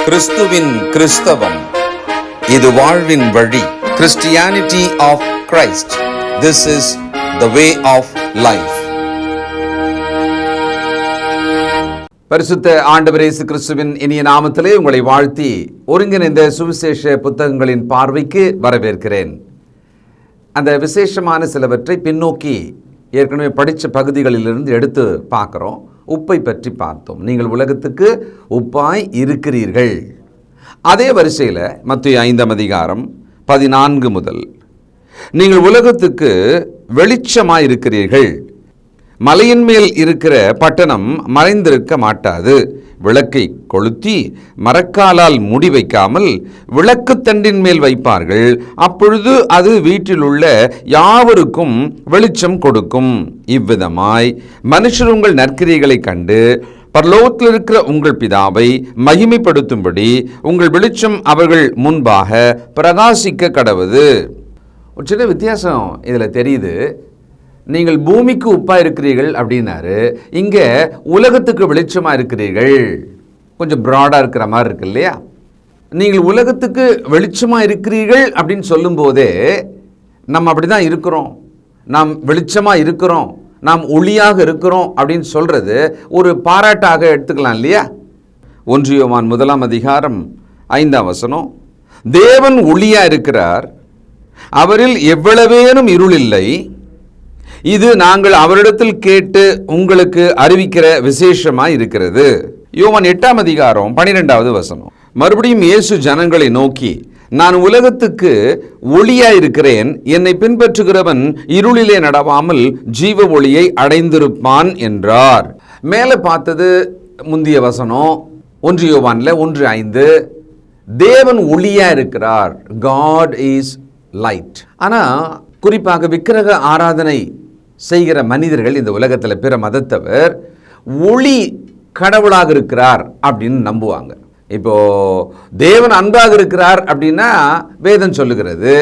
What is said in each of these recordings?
கிறிஸ்துவின் கிறிஸ்தவம், இது வாழ்வின் வழி. Christianity of Christ. This is the way of life. பரிசுத்த ஆண்டவர் இயேசு கிறிஸ்துவின் இனிய நாமத்திலே உங்களை வாழ்த்தி ஒருங்கிணைந்த சுவிசேஷ புத்தகங்களின் பார்வைக்கு வரவேற்கிறேன். அந்த விசேஷமான சிலவற்றை பின்னோக்கி ஏற்கனவே படித்த பகுதிகளிலிருந்து எடுத்து பார்க்குறோம். உப்பை பற்றி பார்த்தோம். நீங்கள் உலகத்துக்கு உப்பாய் இருக்கிறீர்கள். அதே வரிசையில் மத்தேயு 5 அதிகாரம் 14 முதல், நீங்கள் உலகத்துக்கு வெளிச்சமாய் இருக்கிறீர்கள். மலையின் மேல் இருக்கிற பட்டணம் மறைந்திருக்க மாட்டாது. விளக்கை கொளுத்தி மரக்காலால் மூடி வைக்காமல் விளக்குத்தண்டின் மேல் வைப்பார்கள். அப்பொழுது அது வீட்டில் உள்ள யாவருக்கும் வெளிச்சம் கொடுக்கும். இவ்விதமாய் மனுஷர் உங்கள் நற்கிரியைகளை கண்டு பரலோகத்தில் இருக்கிற உங்கள் பிதாவை மகிமைப்படுத்தும்படி உங்கள் வெளிச்சம் அவர்கள் முன்பாக பிரகாசிக்க கடவுது. ஒரு சின்ன வித்தியாசம் இதில் தெரியுது. நீங்கள் பூமிக்கு உப்பாக இருக்கிறீர்கள் அப்படின்னாரு, இங்கே உலகத்துக்கு வெளிச்சமாக இருக்கிறீர்கள். கொஞ்சம் ப்ராடாக இருக்கிற மாதிரி இருக்கு இல்லையா? நீங்கள் உலகத்துக்கு வெளிச்சமாக இருக்கிறீர்கள் அப்படின்னு சொல்லும்போதே நம்ம அப்படி தான் இருக்கிறோம், நாம் வெளிச்சமாக இருக்கிறோம், நாம் ஒளியாக இருக்கிறோம் அப்படின்னு சொல்கிறது ஒரு பாராட்டாக எடுத்துக்கலாம் இல்லையா? 1 யோவான் 1 அதிகாரம் 5 தேவன் ஒளியாக இருக்கிறார், அவரில் எவ்வளவேனும் இருள் இல்லை. இது நாங்கள் அவரிடத்தில் கேட்டு உங்களுக்கு அறிவிக்கிற விசேஷமாய் இருக்கிறது. யோவான் 8 அதிகாரம் 12 மறுபடியும் இயேசு ஜனங்களை நோக்கி, நான் உலகத்துக்கு ஒளியாய் இருக்கிறேன். என்னை பின்பற்றுகிறவன் இருளிலே நடவாமல் ஜீவ ஒளியை அடைந்திருப்பான் என்றார். மேலே பார்த்தது முந்திய வசனம் 1 யோவான்ல 1:5. தேவன் ஒளியா இருக்கிறார். God is light. ஆனால் குறிப்பாக விக்கிரக ஆராதனை செய்கிற மனிதர்கள் இந்த உலகத்தில், பிற மதத்தவர், ஒளி கடவுளாக இருக்கிறார் அப்படின்னு நம்புவாங்க. இப்போ தேவன் அன்பாக இருக்கிறார் அப்படின்னா வேதம் சொல்லுகிறது.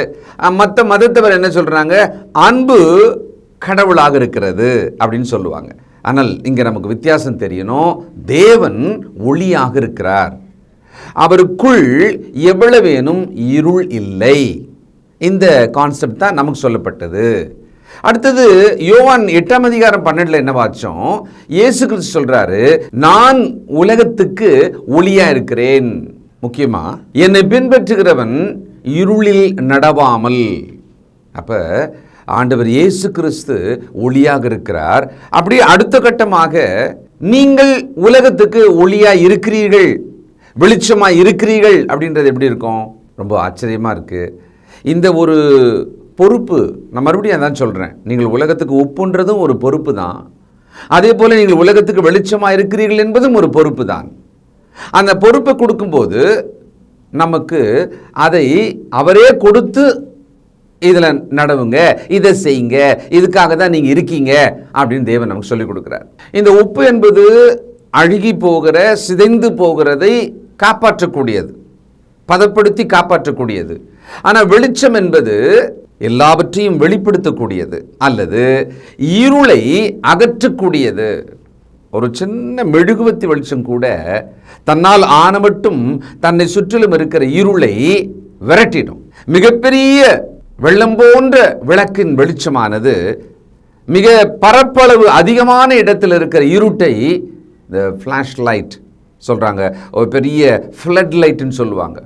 மற்ற மதத்தவர் என்ன சொல்றாங்க? அன்பு கடவுளாக இருக்கிறது அப்படின்னு சொல்லுவாங்க. ஆனால் இங்கே நமக்கு வித்தியாசம் தெரியணும். தேவன் ஒளியாக இருக்கிறார், அவருக்குள் எவ்வளவேனும் இருள் இல்லை. இந்த கான்செப்ட் தான் நமக்கு சொல்லப்பட்டது. அடுத்தது யோவான் 8 அதிகாரம் 12 என்ன வாச்சோம்? இயேசு கிறிஸ்து சொல்றாரு, நான் உலகத்துக்கு ஒளியா இருக்கிறேன். முக்கியமா என்னை பின்பற்றுகிறவன் இருளில் நடவாமல். அப்ப ஆண்டவர் இயேசு கிறிஸ்து ஒளியாக இருக்கிறார். அப்படி அடுத்த கட்டமாக நீங்கள் உலகத்துக்கு ஒளியா இருக்கிறீர்கள், வெளிச்சமா இருக்கிறீர்கள் அப்படின்றது எப்படி இருக்கும்? ரொம்ப ஆச்சரியமா இருக்கு. இந்த ஒரு பொறுப்பு, நான் மறுபடியும் அதான் சொல்கிறேன், நீங்கள் உலகத்துக்கு உப்புன்றதும் ஒரு பொறுப்பு தான். அதே போல் நீங்கள் உலகத்துக்கு வெளிச்சமாக இருக்கிறீர்கள் என்பதும் ஒரு பொறுப்பு தான். அந்த பொறுப்பை கொடுக்கும்போது நமக்கு அதை அவரே கொடுத்து, இதில் நடவுங்க, இதை செய்யுங்க, இதுக்காக தான் நீங்கள் இருக்கீங்க அப்படின்னு தேவன் நமக்கு சொல்லிக் கொடுக்குறார். இந்த உப்பு என்பது அழுகி போகிற, சிதைந்து போகிறதை காப்பாற்றக்கூடியது, பதப்படுத்தி காப்பாற்றக்கூடியது. ஆனால் வெளிச்சம் என்பது எல்லாவற்றையும் வெளிப்படுத்தக்கூடியது அல்லது இருளை அகற்றக்கூடியது. ஒரு சின்ன மெழுகுவத்தி வெளிச்சம் கூட தன்னால் ஆன மட்டும் தன்னை சுற்றிலும் இருக்கிற இருளை விரட்டிடும். மிகப்பெரிய வெள்ளம் போன்ற விளக்கின் வெளிச்சமானது மிக பரப்பளவு அதிகமான இடத்தில் இருக்கிற இருட்டை, இந்த ஃப்ளாஷ் லைட் சொல்கிறாங்க, ஒரு பெரிய ஃப்ளட் லைட்டுன்னு சொல்லுவாங்க,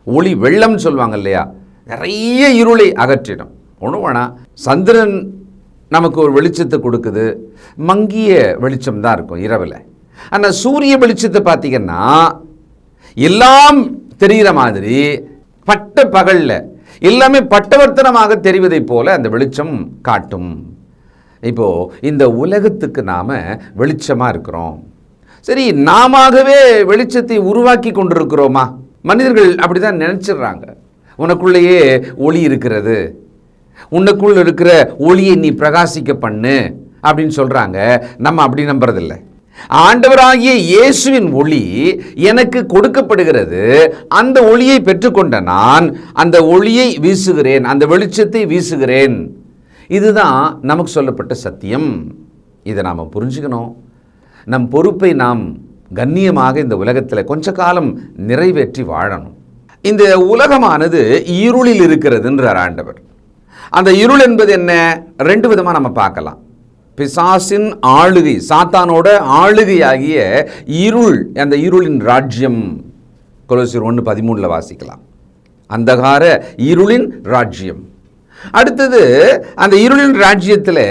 ஒளி வெள்ளம் சொல்லுவாங்க இல்லையா, நிறைய இருளை அகற்றிடும். ஒன்றும் வேணாம், சந்திரன் நமக்கு ஒரு வெளிச்சத்தை கொடுக்குது, மங்கிய வெளிச்சம் தான் இருக்கும் இரவில். ஆனால் சூரிய வெளிச்சத்தை பார்த்தீங்கன்னா எல்லாம் தெரிகிற மாதிரி பட்ட பகலில் எல்லாமே பட்டவர்த்தனமாக தெரிவதை போல அந்த வெளிச்சம் காட்டும். இப்போது இந்த உலகத்துக்கு நாம் வெளிச்சமாக இருக்கிறோம். சரி, நாமவே வெளிச்சத்தை உருவாக்கி கொண்டிருக்கிறோமா? மனிதர்கள் அப்படி தான் நினச்சிடுறாங்க. உனக்குள்ளேயே ஒளி இருக்கிறது, உனக்குள்ள இருக்கிற ஒளியை நீ பிரகாசிக்க பண்ணு அப்படின்னு சொல்கிறாங்க. நம்ம அப்படி நம்புறதில்லை. ஆண்டவராகிய இயேசுவின் ஒளி எனக்கு கொடுக்கப்படுகிறது. அந்த ஒளியை பெற்றுக்கொண்ட நான் அந்த ஒளியை வீசுகிறேன், அந்த வெளிச்சத்தை வீசுகிறேன். இதுதான் நமக்கு சொல்லப்பட்ட சத்தியம். இதை நாம் புரிஞ்சுக்கணும். நம் பொறுப்பை நாம் கண்ணியமாக இந்த உலகத்தில் கொஞ்ச காலம் நிறைவேற்றி வாழணும். இந்த உலகமானது இருளில் இருக்கிறதுன்றார் ஆண்டவர். அந்த இருள் என்பது என்ன? ரெண்டு விதமாக நம்ம பார்க்கலாம். பிசாசின் ஆளுகை, சாத்தானோட ஆளுகையாகிய இருள், அந்த இருளின் ராஜ்யம் கொலோசியர் 1:13 வாசிக்கலாம். அந்தகார இருளின் ராஜ்யம். அடுத்தது, அந்த இருளின் ராஜ்யத்தில்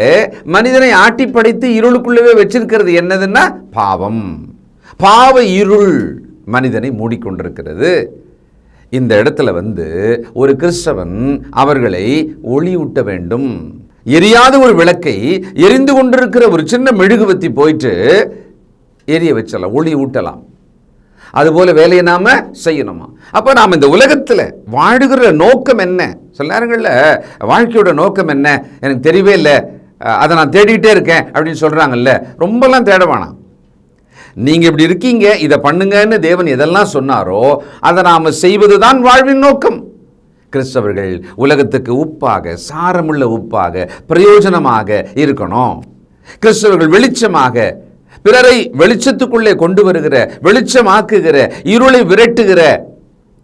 மனிதனை ஆட்டி படைத்து இருளுக்குள்ளவே வச்சிருக்கிறது என்னதுன்னா பாவம். பாவ இருள் மனிதனை மூடிக்கொண்டிருக்கிறது. இந்த இடத்துல ஒரு கிறிஸ்தவன் அவர்களை ஒளியூட்ட வேண்டும். எரியாத ஒரு விளக்கை எரிந்து கொண்டிருக்கிற ஒரு சின்ன மெழுகுவத்தி போயிட்டு எரிய வச்சலாம், ஒளி ஊட்டலாம். அதுபோல வேலையை நாம செய்யணுமா? அப்ப நாம் இந்த உலகத்தில் வாழுகிற நோக்கம் என்ன? சில நேரங்களில் வாழ்க்கையோட நோக்கம் என்ன எனக்கு தெரியவே இல்லை, அதை நான் தேடிக்கிட்டே இருக்கேன் அப்படின்னு சொல்றாங்கல்ல. ரொம்பலாம் தேட வேணாம். நீங்க இப்படி இருக்கீங்க, இதை பண்ணுங்கன்னு தேவன் எதெல்லாம் சொன்னாரோ அதை நாம செய்வதுதான் வாழ்வின் நோக்கம். கிறிஸ்தவர்கள் உலகத்துக்கு உப்பாக, சாரமுள்ள உப்பாக, பிரயோஜனமாக இருக்கணும். கிறிஸ்தவர்கள் வெளிச்சமாக, பிறரை வெளிச்சத்துக்குள்ளே கொண்டு வருகிற, வெளிச்சமாக்குகிற, இருளை விரட்டுகிற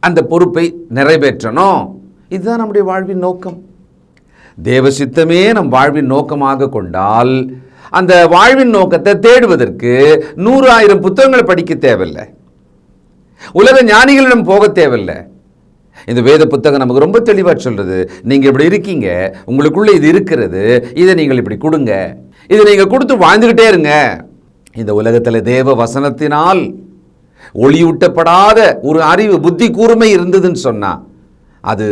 அந்த பொறுப்பை நிறைவேற்றணும். இதுதான் நம்முடைய வாழ்வின் நோக்கம். தேவ சித்தமே நம் வாழ்வின் நோக்கமாக கொண்டால் அந்த வாழ்வின் நோக்கத்தை தேடுவதற்கு 100,000 புத்தகங்களை படிக்க தேவையில்லை, உலக ஞானிகளிடம் போக தேவையில்லை. இந்த வேத புத்தகம் நமக்கு ரொம்ப தெளிவாக சொல்றது, நீங்க இப்படி இருக்கீங்க, உங்களுக்குள்ள இது இருக்கிறது, இதை நீங்கள் இப்படி கொடுங்க, இதை நீங்க கொடுத்து வாழ்ந்துகிட்டே இருங்க. இந்த உலகத்தில் தேவ வசனத்தினால் ஒளியூட்டப்படாத ஒரு அறிவு, புத்தி கூர்மை இருந்ததுன்னு சொன்னா அது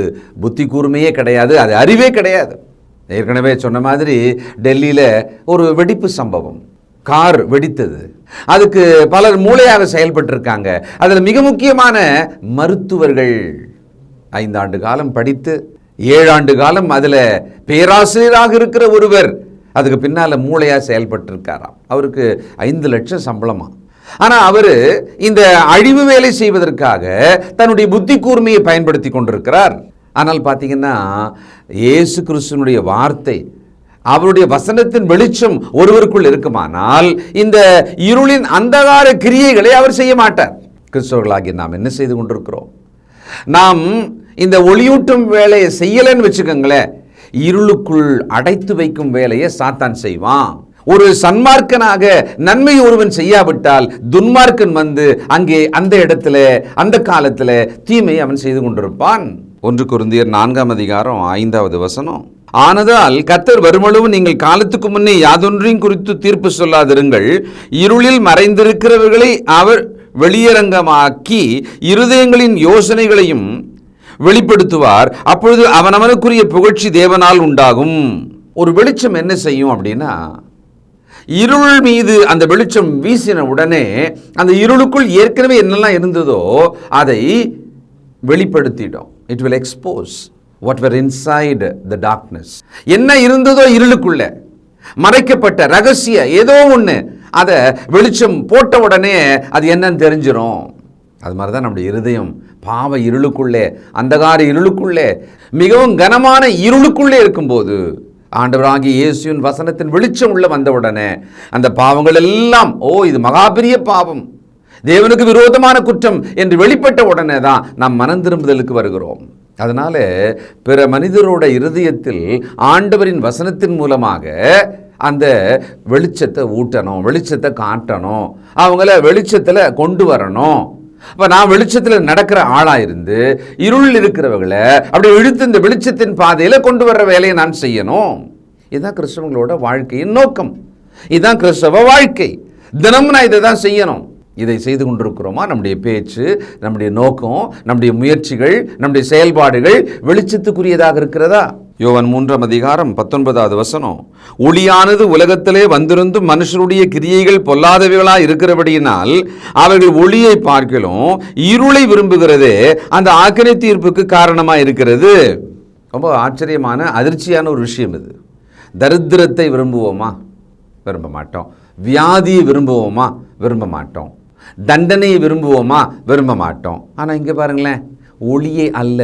புத்தி கூர்மையே கிடையாது, அது அறிவே கிடையாது. ஏற்கனவே சொன்ன மாதிரி டெல்லியில் ஒரு வெடிப்பு சம்பவம், கார் வெடித்தது. அதுக்கு பலர் மூளையாக செயல்பட்டிருக்காங்க. அதில் மிக முக்கியமான மருத்துவர்கள் 5 ஆண்டு காலம் படித்து 7 ஆண்டு காலம் அதில் பேராசிரியராக இருக்கிற ஒருவர் அதுக்கு பின்னால் மூளையாக செயல்பட்டிருக்காராம். அவருக்கு 5 லட்சம் சம்பளமா. ஆனால் அவர் இந்த அழிவு வேலை செய்வதற்காக தன்னுடைய புத்தி கூர்மையை பயன்படுத்தி கொண்டிருக்கிறார். ஆனால் பார்த்தீங்கன்னா இயேசு கிறிஸ்துவினுடைய வார்த்தை, அவருடைய வசனத்தின் வெளிச்சம் ஒருவருக்குள் இருக்குமானால் இந்த இருளின் அந்தகார கிரியைகளை அவர் செய்ய மாட்டார். கிறிஸ்தவர்களாகிய நாம் என்ன செய்து கொண்டிருக்கிறோம்? நாம் இந்த ஒளியூட்டும் வேலையை செய்யலைன்னு வச்சுக்கோங்களேன், இருளுக்குள் அடைத்து வைக்கும் வேலையை சாத்தான் செய்வான். ஒரு சன்மார்க்கனாக நன்மை ஒருவன் செய்யாவிட்டால் துன்மார்க்கன் அங்கே அந்த இடத்துல அந்த காலத்துல தீமை அவன் செய்து கொண்டிருப்பான். 1 கொரிந்தியர் 4:5 ஆனதால் கர்த்தர் வருமளவும் நீங்கள் காலத்துக்கு முன்னே யாதொன்றையும் குறித்து தீர்ப்பு சொல்லாதிருங்கள். இருளில் மறைந்திருக்கிறவர்களை அவர் வெளியரங்கமாக்கி இருதயங்களின் யோசனைகளையும் வெளிப்படுத்துவார். அப்பொழுது அவனவனுக்குரிய புகழ்ச்சி தேவனால் உண்டாகும். ஒரு வெளிச்சம் என்ன செய்யும் அப்படின்னா, இருள் மீது அந்த வெளிச்சம் வீசின உடனே அந்த இருளுக்குள் ஏற்கனவே என்னெல்லாம் இருந்ததோ அதை வெளிப்படுத்திடும். It will expose what were inside the darkness. என்ன இருந்ததோ இருளுக்குள்ள மறைக்கப்பட்ட ரகசிய ஏதோ ஒன்று, அதை வெளிச்சம் போட்ட உடனே அது என்னன்னு தெரிஞ்சிடும். அது மாதிரி தான் நம்முடைய இருதயம் பாவ இருளுக்குள்ளே, அந்தகார இருளுக்குள்ளே, மிகவும் கனமான இருளுக்குள்ளே இருக்கும்போது ஆண்டவராகிய இயேசுவின் வசனத்தின் வெளிச்சம் உள்ள வந்தவுடனே அந்த பாவங்கள் எல்லாம், இது மகாபெரிய பாவம், தேவனுக்கு விரோதமான குற்றம் என்று வெளிப்பட்ட உடனே தான் நாம் மனம் திரும்புதலுக்கு வருகிறோம். அதனால பிற மனிதரோட இருதயத்தில் ஆண்டவரின் வசனத்தின் மூலமாக அந்த வெளிச்சத்தை ஊட்டணும், வெளிச்சத்தை காட்டணும், அவங்கள வெளிச்சத்தில் கொண்டு வரணும். அப்போ நான் வெளிச்சத்தில் நடக்கிற ஆளாக இருந்து இருளில் இருக்கிறவர்களை அப்படி இழுத்து இந்த வெளிச்சத்தின் பாதையில் கொண்டு வர்ற வேலையை நான் செய்யணும். இதுதான் கிறிஸ்தவங்களோட வாழ்க்கையின் நோக்கம், இதுதான் கிறிஸ்தவ வாழ்க்கை. தினமும் நான் இதை தான் செய்யணும். இதை செய்து கொண்டிருக்கிறோமா? நம்முடைய பேச்சு, நம்முடைய நோக்கம், நம்முடைய முயற்சிகள், நம்முடைய செயல்பாடுகள் வெளிச்சத்துக்குரியதாக இருக்கிறதா? யோவான் 3:19 ஒளியானது உலகத்திலே வந்திருந்து மனுஷருடைய கிரியைகள் பொல்லாதவைகளாக இருக்கிறபடியினால் அவர்கள் ஒளியை பார்க்கலும் இருளை விரும்புகிறதே அந்த ஆக்கினை தீர்ப்புக்கு காரணமாக இருக்கிறது. ரொம்ப ஆச்சரியமான அதிர்ச்சியான ஒரு விஷயம் இது. தரித்திரத்தை விரும்புவோமா? விரும்ப மாட்டோம். வியாதியை விரும்புவோமா? விரும்ப மாட்டோம். தண்டனையை விரும்புவோமா? விரும்ப மாட்டோம். ஆனால் இங்கே பாருங்களேன், ஒளியை அல்ல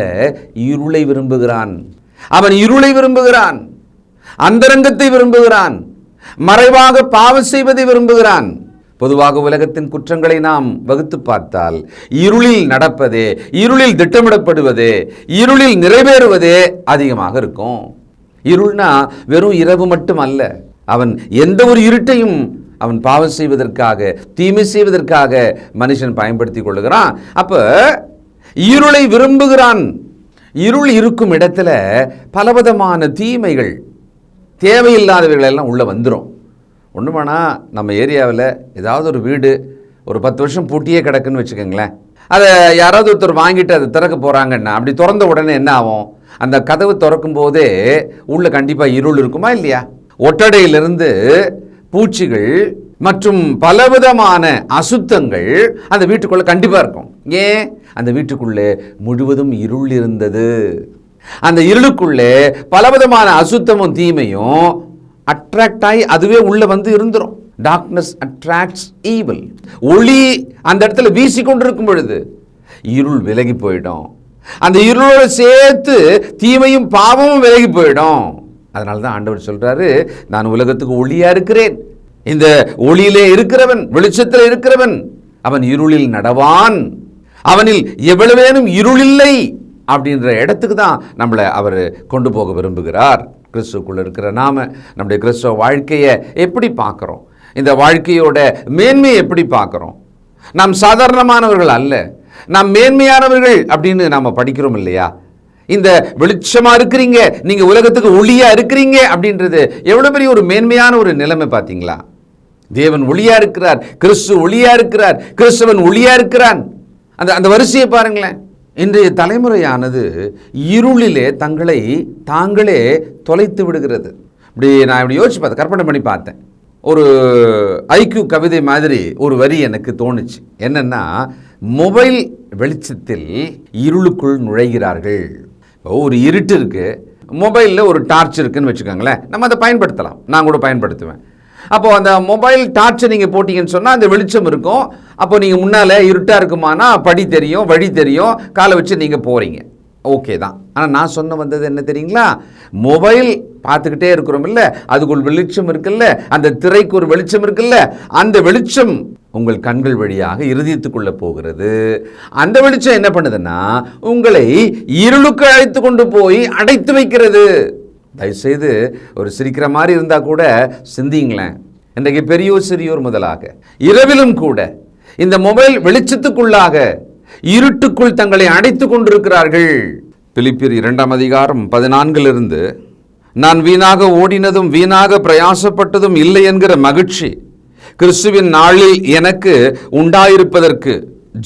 இருளை விரும்புகிறான். அவன் இருளை விரும்புகிறான், அந்தரங்கத்தை விரும்புகிறான், மறைவாக பாவம் செய்வதை விரும்புகிறான். பொதுவாக உலகத்தின் குற்றங்களை நாம் வகுத்து பார்த்தால் இருளில் நடப்பதே, இருளில் திட்டமிடப்படுவதே, இருளில் நிறைவேறுவதே அதிகமாக இருக்கும். இருள்னா வெறும் இரவு மட்டும் அல்ல. அவன் எந்த ஒரு இருட்டையும் அவன் பாவம் செய்வதற்காக, தீமை செய்வதற்காக மனுஷன் பயன்படுத்தி கொள்ளுகிறான். அப்ப இருளை விரும்புகிறான். இருள் இருக்கும் இடத்துல பலவிதமான தீமைகள், தேவையில்லாதவைகள் எல்லாம் உள்ள வந்துடும். ஒன்று வேணால் நம்ம ஏரியாவில் ஏதாவது ஒரு வீடு ஒரு 10 வருஷம் பூட்டியே கிடக்குன்னு வச்சுக்கோங்களேன். அதை யாராவது ஒருத்தர் வாங்கிட்டு அதை திறக்க போகிறாங்கன்னா, அப்படி திறந்த உடனே என்ன ஆகும்? அந்த கதவு திறக்கும் போதே உள்ள கண்டிப்பாக இருள் இருக்குமா இல்லையா? ஒட்டடையிலிருந்து பூச்சிகள் மற்றும் பலவிதமான அசுத்தங்கள் அந்த வீட்டுக்குள்ளே கண்டிப்பாக இருக்கும். ஏன்? அந்த வீட்டுக்குள்ளே முழுவதும் இருள் இருந்தது. அந்த இருளுக்குள்ளே பலவிதமான அசுத்தமும் தீமையும் அட்ராக்ட் ஆகி அதுவே உள்ள வந்து இருந்துரும். Darkness attracts evil. ஒளி அந்த இடத்துல வீசிக்கொண்டிருக்கும் பொழுது இருள் விலகி போயிடும். அந்த இருளோடு சேர்த்து தீமையும் பாவமும் விலகி போயிடும். அதனால தான் ஆண்டவர் சொல்றாரு, நான் உலகத்துக்கு ஒளியா இருக்கிறேன். இந்த ஒளியிலே இருக்கிறவன், வெளிச்சத்தில் இருக்கிறவன், அவன் இருளில் நடவான், அவனில் எவ்வளவேனும் இருளில்லை அப்படின்ற இடத்துக்கு தான் நம்மளை அவர் கொண்டு போக விரும்புகிறார். கிறிஸ்துக்குள்ள இருக்கிற நாம நம்முடைய கிறிஸ்துவ வாழ்க்கையை எப்படி பார்க்குறோம்? இந்த வாழ்க்கையோட மேன்மையை எப்படி பார்க்குறோம்? நாம் சாதாரணமானவர்கள் அல்ல, நாம் மேன்மையானவர்கள் அப்படின்னு நாம் படிக்கிறோம் இல்லையா? இந்த வெளிச்சமாக இருக்கிறீங்க, நீங்கள் உலகத்துக்கு ஒளியாக இருக்கிறீங்க அப்படின்றது எவ்வளோ பெரிய ஒரு மேன்மையான ஒரு நிலைமை பார்த்தீங்களா? தேவன் ஒளியாக இருக்கிறார், கிறிஸ்து ஒளியாக இருக்கிறார், கிறிஸ்தவன் ஒளியாக இருக்கிறான். அந்த வரிசையை பாருங்களேன். இன்றைய தலைமுறையானது இருளிலே தங்களை தாங்களே தொலைத்து விடுகிறது. நான் யோசிச்சு பார்த்தேன், கற்பனை பண்ணி பார்த்தேன். ஒரு ஐக்யூ கவிதை மாதிரி ஒரு வரி எனக்கு தோணுச்சு. என்னன்னா, மொபைல் வெளிச்சத்தில் இருளுக்குள் நுழைகிறார்கள். ஒரு இருட்டு இருக்கு, மொபைலில் ஒரு டார்ச் இருக்குன்னு வச்சுக்கோங்களேன், நம்ம அதை பயன்படுத்தலாம். நான் கூட பயன்படுத்துவேன். அப்போது அந்த மொபைல் டார்ச்சை நீங்கள் போட்டிங்கன்னு சொன்னால் அந்த வெளிச்சம் இருக்கும். அப்போ நீங்கள் முன்னால் இருட்டாக இருக்குமானா படி தெரியும், வழி தெரியும், காலை வச்சு நீங்கள் போகிறீங்க, ஓகே தான். ஆனால் நான் சொன்ன வந்தது என்ன தெரியுங்களா? மொபைல் பார்த்துக்கிட்டே இருக்கிறோம் இல்லை, அதுக்குள் வெளிச்சம் இருக்குல்ல, அந்த திரைக்கு ஒரு வெளிச்சம் இருக்குல்ல, அந்த வெளிச்சம் உங்கள் கண்கள் வழியாக இருதயத்துக்குள்ளே போகிறது. அந்த வெளிச்சம் என்ன பண்ணுதுன்னா உங்களை இருளுக்கு அழைத்து கொண்டு போய் அடைத்து வைக்கிறது. தயவுசெய்து ஒரு சிரிக்கிற மாதிரி இருந்தால் கூட சிந்திங்களேன். இன்றைக்கு பெரியோர் சிறியோர் முதலாக இரவிலும் கூட இந்த மொபைல் வெளிச்சத்துக்குள்ளாக இருட்டுக்குள் தங்களை அடைத்து கொண்டிருக்கிறார்கள். பிலிப்பியர் 2ஆம் அதிகாரம் 14 நான் வீணாக ஓடினதும் வீணாக பிரயாசப்பட்டதும் இல்லை என்கிற மகிழ்ச்சி கிறிஸ்துவின் நாளில் எனக்கு உண்டாயிருப்பதற்கு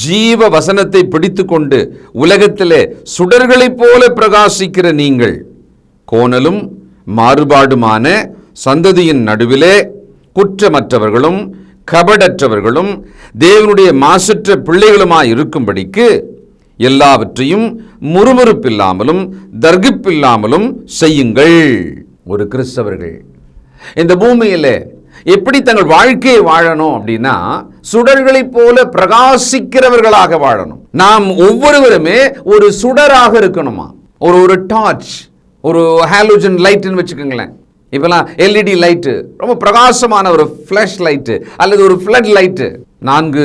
ஜீவ வசனத்தை பிடித்து கொண்டு உலகத்திலே சுடர்களைப் போல பிரகாசிக்கிற நீங்கள் கோணலும் மாறுபாடுமான சந்ததியின் நடுவிலே குற்றமற்றவர்களும் கபடற்றவர்களும் தேவனுடைய மாசற்ற பிள்ளைகளுமாய் இருக்கும்படிக்கு எல்லாவற்றையும் முறுமுறுப்பில்லாமலும் தர்கிப்பில்லாமலும் செய்யுங்கள். ஒரு கிறிஸ்தவர்கள் இந்த பூமியிலே எப்படி தங்கள் வாழ்க்கையை வாழணும் அப்படின்னா சுடர்களைப் போல பிரகாசிக்கிறவர்களாக வாழணும். நாம் ஒவ்வொருவருமே ஒரு சுடராக இருக்கணுமா. ஒரு டார்ச், ஒரு ஹாலோஜன் லைட்னு வச்சுக்கோங்களேன். இப்போலாம் எல்இடி லைட்டு, ரொம்ப பிரகாசமான ஒரு ஃப்ளாஷ் லைட்டு அல்லது ஒரு ஃப்ளட் லைட்டு, 4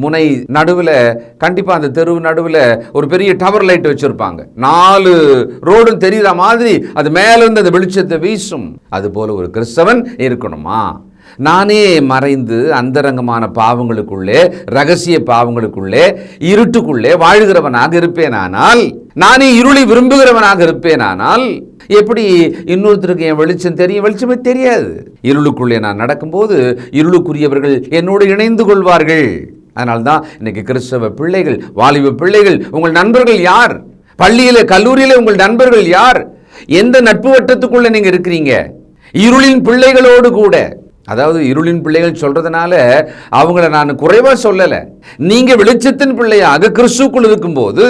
முனை நடுவில், கண்டிப்பாக அந்த தெருவு நடுவில் ஒரு பெரிய டவர் லைட் வச்சுருப்பாங்க. 4 ரோடும் தெரிகிற மாதிரி அது மேலேருந்து அந்த வெளிச்சத்தை வீசும். அதுபோல் ஒரு கிறிஸ்தவன் இருக்கணுமா? நானே மறைந்து அந்தரங்கமான பாவங்களுக்குள்ளே, ரகசிய பாவங்களுக்குள்ளே, இருட்டுக்குள்ளே வாழ்கிறவனாக இருப்பேனானால், நானே இருளை விரும்புகிறவனாக இருப்பேனானால் எப்படி இன்னொருத்தருக்கு என் வெளிச்சம் தெரியும்? வெளிச்சமே தெரியாது. இருளுக்குள்ளே நான் நடக்கும்போது இருளுக்குரியவர்கள் என்னோடு இணைந்து கொள்வார்கள். அதனால்தான் இன்னைக்கு கிறிஸ்தவ பிள்ளைகள், வாலிப பிள்ளைகள், உங்கள் நண்பர்கள் யார்? பள்ளியில கல்லூரியில உங்கள் நண்பர்கள் யார்? எந்த நட்பு வட்டத்துக்குள்ள நீங்க இருக்கிறீங்க? இருளின் பிள்ளைகளோடு கூட, அதாவது இருளின் பிள்ளைகள் சொல்றதுனால அவங்கள நான் குறைவா சொல்லல. நீங்க வெளிச்சத்தின் பிள்ளையாக கிறிஸ்துக்குள் இருக்கும்போது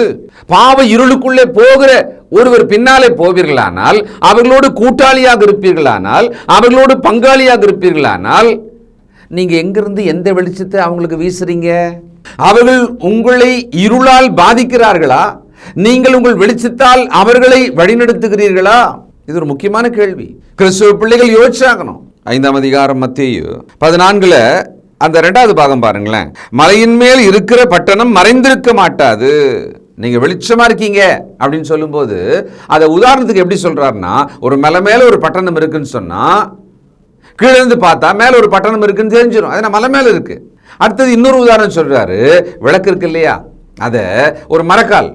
பாவ இருளுக்குள்ளே போகிற ஒருவர் பின்னாலே போவீர்களானால், அவர்களோடு கூட்டாளியாக இருப்பீர்களானால், அவர்களோடு பங்காளியாக இருப்பீர்களானால், நீங்க எங்கிருந்து எந்த வெளிச்சத்தை அவங்களுக்கு வீசுறீங்க? அவர்கள் உங்களை இருளால் பாதிக்கிறார்களா? நீங்கள் உங்கள் வெளிச்சத்தால் அவர்களை வழிநடத்துகிறீர்களா? இது ஒரு முக்கியமான கேள்வி. கிறிஸ்துவ பிள்ளைகள் யோசிச்சாகணும். 5ஆம் அதிகாரம் மத்தேயு 14 அந்த 2வது பாகம் பாருங்களேன். மலையின் மேல் இருக்கிற பட்டணம் மறைந்திருக்க மாட்டாது. நீங்க வெளிச்சமா இருக்கீங்க அப்படின்னு சொல்லும்போது அதை உதாரணத்துக்கு எப்படி சொல்றாருன்னா, ஒரு மலை மேல ஒரு பட்டணம் இருக்குன்னு சொன்னா கீழே இருந்து பார்த்தா மேல ஒரு பட்டணம் இருக்குன்னு தெரிஞ்சிடும். அது மலை மேல இருக்கு. அடுத்தது இன்னொரு உதாரணம் சொல்றாரு. விளக்கு இருக்கு இல்லையா, அதை ஒரு மரக்கால்,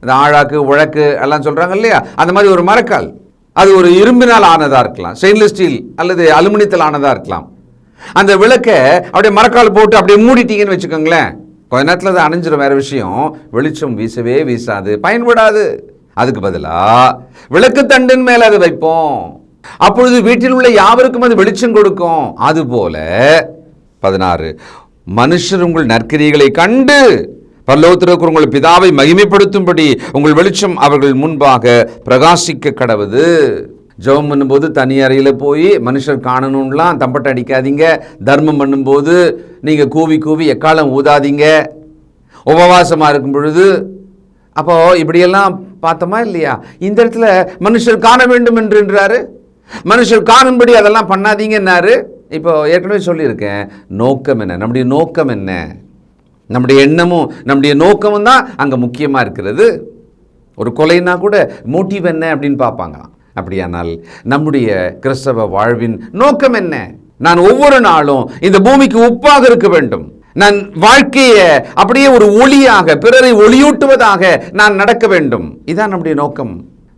இந்த ஆழாக்கு உழக்கு எல்லாம் சொல்றாங்க இல்லையா, அந்த மாதிரி ஒரு மரக்கால், அது ஒரு இரும்பினால் ஆனதா இருக்கலாம், ஸ்டெயின்லெஸ் ஸ்டீல் அல்லது அலுமினியத்தில் ஆனதா இருக்கலாம். அந்த விளக்கை அப்படியே மரக்கால் போட்டு அப்படியே மூடிட்டீங்கன்னு வச்சுக்கோங்களேன், கொஞ்ச நேரத்தில் அது அணைஞ்சிடும். வேற விஷயம், வெளிச்சம் வீசவே வீசாது, பயன்படாது. அதுக்கு பதிலாக விளக்கு தண்டின் மேல அதை வைப்போம், அப்பொழுது வீட்டில் உள்ள யாவருக்கும் அது வெளிச்சம் கொடுக்கும். அதுபோல 16 மனுஷர் உங்கள் நற்கிரியைகளை கண்டு பரலோகத்தில் இருக்கிற உங்கள் பிதாவை மகிமைப்படுத்தும்படி உங்கள் வெளிச்சம் அவர்கள் முன்பாக பிரகாசிக்க கடவுது. ஜெபம் பண்ணும்போது தனி அறையில் போய் மனுஷர் காணணும்லாம் தம்பட்டை அடிக்காதீங்க. தர்மம் பண்ணும்போது நீங்கள் கூவி கூவி எக்காலம் ஊதாதீங்க. உபவாசமாக இருக்கும் பொழுது அப்போ இப்படியெல்லாம் பார்த்தோமா இல்லையா? இந்த இடத்துல மனுஷர் காண வேண்டும் என்றாரு, மனுஷர் காணும்படி அதெல்லாம் பண்ணாதீங்கன்னாரு. இப்போ ஏற்கனவே சொல்லியிருக்கேன், நோக்கம் என்ன, நம்முடைய நோக்கம் என்ன, நம்முடைய எண்ணமும் நம்முடைய நோக்கமும் தான் அங்கே முக்கியமாக இருக்கிறது. ஒரு கொலைன்னா கூட மோட்டிவ் என்ன அப்படின்னு பார்ப்பாங்க. அப்படியானால் நம்முடைய கிறிஸ்தவ வாழ்வின் நோக்கம் என்ன? நான் ஒவ்வொரு நாளும் இந்த பூமிக்கு உப்பாக இருக்க வேண்டும், நான் வாழ்க்கையை அப்படியே ஒரு ஒளியாக பிறரை ஒளியூட்டுவதாக நான் நடக்க வேண்டும். இதான் நம்முடைய நோக்கம்.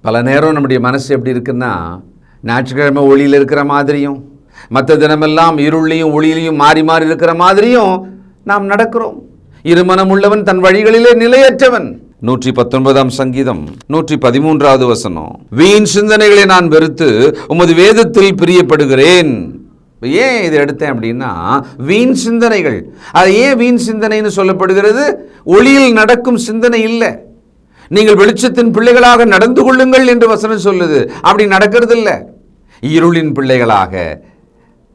பல நேரம் நம்முடைய மனசு எப்படி இருக்குன்னா, ஞாயிற்றுக்கிழமை ஒளியில் இருக்கிற மாதிரியும் மற்ற தினமெல்லாம் இருளையும் ஒளியிலையும் மாறி மாறி இருக்கிற மாதிரியும் நாம் நடக்கிறோம். இருமனம் உள்ளவன் தன் வழிகளிலே நிலையற்றவன். 119 சங்கீதம் 113வது வசனம், வீண் சிந்தனைகளை நான் வெறுத்து உமது வேதத்தில் பிரியப்படுகிறேன். ஏன் இதை எடுத்தேன் அப்படின்னா, வீண் சிந்தனைகள். அது ஏன் வீண் சிந்தனைன்னு சொல்லப்படுகிறது? ஒளியில் நடக்கும் சிந்தனை இல்லை. நீங்கள் வெளிச்சத்தின் பிள்ளைகளாக நடந்து கொள்ளுங்கள் என்று வசனம் சொல்லுது. அப்படி நடக்கிறது இல்லை. இருளின் பிள்ளைகளாக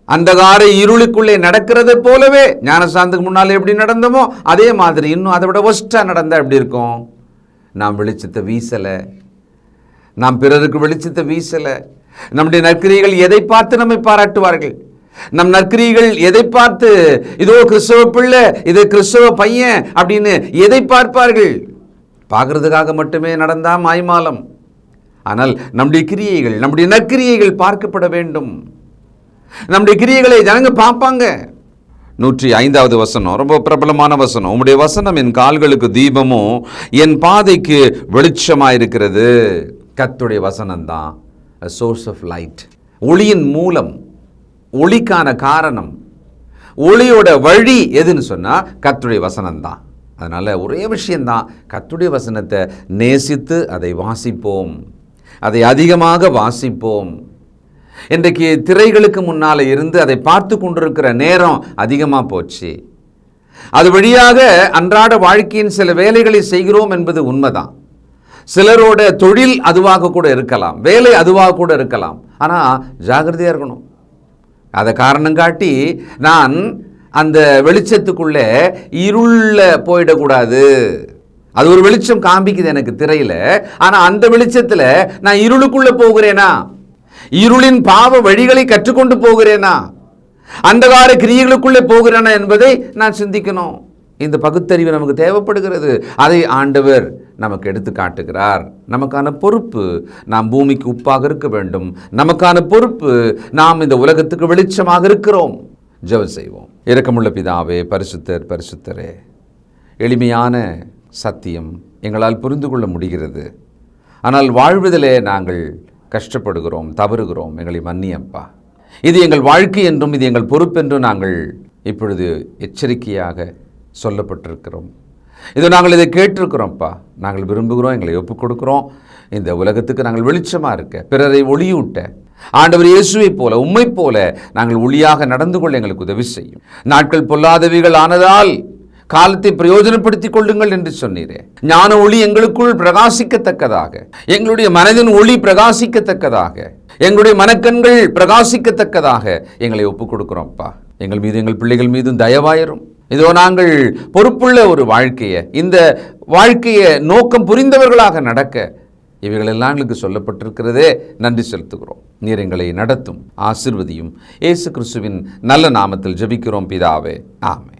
அந்தகார இருளுக்குள்ளே நடக்கிறதை போலவே ஞானசாந்தத்துக்கு முன்னால் எப்படி நடந்தோமோ அதே மாதிரி இன்னும் அதை விட ஒஸ்ட்டாக நடந்தால் எப்படி இருக்கும்? நாம் வெளிச்சத்தை வீசலை, நாம் பிறருக்கு வெளிச்சத்தை வீசலை. நம்முடைய நற்கிரியைகள் எதை பார்த்து நம்மை பாராட்டுவார்கள்? நம் நற்கிரியைகள் எதை பார்த்து இதோ கிறிஸ்தவ பிள்ளை, இது கிறிஸ்தவ பையன் அப்படின்னு எதை பார்ப்பார்கள்? பார்க்கறதுக்காக மட்டுமே நடந்தா மாய்மாலம். ஆனால் நம்முடைய கிரியைகள், நம்முடைய நற்கிரியைகள் பார்க்கப்பட வேண்டும். நம்முடைய கிரியைகளை ஜனங்க பார்ப்பாங்க. 105வது வசனம் ரொம்ப பிரபலமான வசனம், உம்முடைய வசனம் என் கால்களுக்கு தீபமும் என் பாதைக்கு வெளிச்சமாயிருக்கிறது. கர்த்தருடைய வசனம் தான் சோர்ஸ் ஆஃப் லைட், ஒளியின் மூலம், ஒளிக்கான காரணம், ஒளியோட வழி எதுன்னு சொன்னா கர்த்தருடைய வசனம் தான். அதனால ஒரே விஷயம்தான், கர்த்தருடைய வசனத்தை நேசித்து அதை வாசிப்போம், அதை அதிகமாக வாசிப்போம். இன்றைக்கு திரைகளுக்கு முன்னால் இருந்து அதை பார்த்து கொண்டிருக்கிற நேரம் அதிகமாக போச்சு. அது வழியாக அன்றாட வாழ்க்கையின் சில வேலைகளை செய்கிறோம் என்பது உண்மைதான். சிலரோட தொழில் அதுவாக கூட இருக்கலாம், வேலை அதுவாக கூட இருக்கலாம். ஆனால் ஜாகிரதையாக இருக்கணும். அதை காரணம் காட்டி நான் அந்த வெளிச்சத்துக்குள்ளே இருளில் போயிடக்கூடாது. அது ஒரு வெளிச்சம் காண்பிக்குது எனக்கு திரையில், ஆனால் அந்த வெளிச்சத்தில் நான் இருளுக்குள்ளே போகிறேனா, இருளின் பாவ வழிகளை கற்றுக்கொண்டு போகிறேனா, அந்தகார கிரியைகளுக்குள்ளே போகிறேனா என்பதை நான் சிந்திக்கணும். இந்த பகுத்தறிவு நமக்கு தேவைப்படுகிறது. அதை ஆண்டவர் நமக்கு எடுத்து காட்டுகிறார். நமக்கான பொறுப்பு நாம் பூமிக்கு உப்பாக இருக்க வேண்டும். நமக்கான பொறுப்பு நாம் இந்த உலகத்துக்கு வெளிச்சமாக இருக்கிறோம். ஜெபம் செய்வோம். இரக்கமுள்ள பிதாவே, பரிசுத்தர் பரிசுத்தரே, எளிமையான சத்தியம் எங்களால் புரிந்து கொள்ள முடிகிறது. ஆனால் வாழ்வதிலே நாங்கள் கஷ்டப்படுகிறோம், தவறுகிறோம். எங்களை மன்னியப்பா. இது எங்கள் வாழ்க்கை என்றும் இது எங்கள் பொறுப்பென்றும் நாங்கள் இப்பொழுது எச்சரிக்கையாக சொல்லப்பட்டிருக்கிறோம். இது நாங்கள் இதை கேட்டிருக்கிறோம்ப்பா. நாங்கள் விரும்புகிறோம், எங்களை ஒப்புக் கொடுக்கிறோம். இந்த உலகத்துக்கு நாங்கள் வெளிச்சமாக இருக்க, பிறரை ஒளியூட்ட, ஆண்டவர் இயேசுவை போல உம்மை போல நாங்கள் ஒளியாக நடந்து கொள்ள எங்களுக்கு உதவி செய்யும். நாட்கள் பொல்லாதவைகள் ஆனதால் காலத்தை பிரயோஜனப்படுத்திக் கொள்ளுங்கள் என்று சொன்னீரே. ஞான ஒளி எங்களுக்குள் பிரகாசிக்கத்தக்கதாக, எங்களுடைய மனதின் ஒளி பிரகாசிக்கத்தக்கதாக, எங்களுடைய மனக்கண்கள் பிரகாசிக்கத்தக்கதாக எங்களை ஒப்புக் கொடுக்கிறோம்ப்பா. எங்கள் மீது எங்கள் பிள்ளைகள் மீதும் தயவாயிரும். இதோ நாங்கள் பொறுப்புள்ள ஒரு வாழ்க்கையை, இந்த வாழ்க்கையை நோக்கம் புரிந்தவர்களாக நடக்க இவைகளெல்லாம் எங்களுக்கு சொல்லப்பட்டிருக்கிறதே, நன்றி செலுத்துகிறோம். நீர் எங்களை நடத்தும், ஆசீர்வதியும். இயேசு கிறிஸ்துவின் நல்ல நாமத்தில் ஜெபிக்கிறோம் பிதாவே, ஆமென்.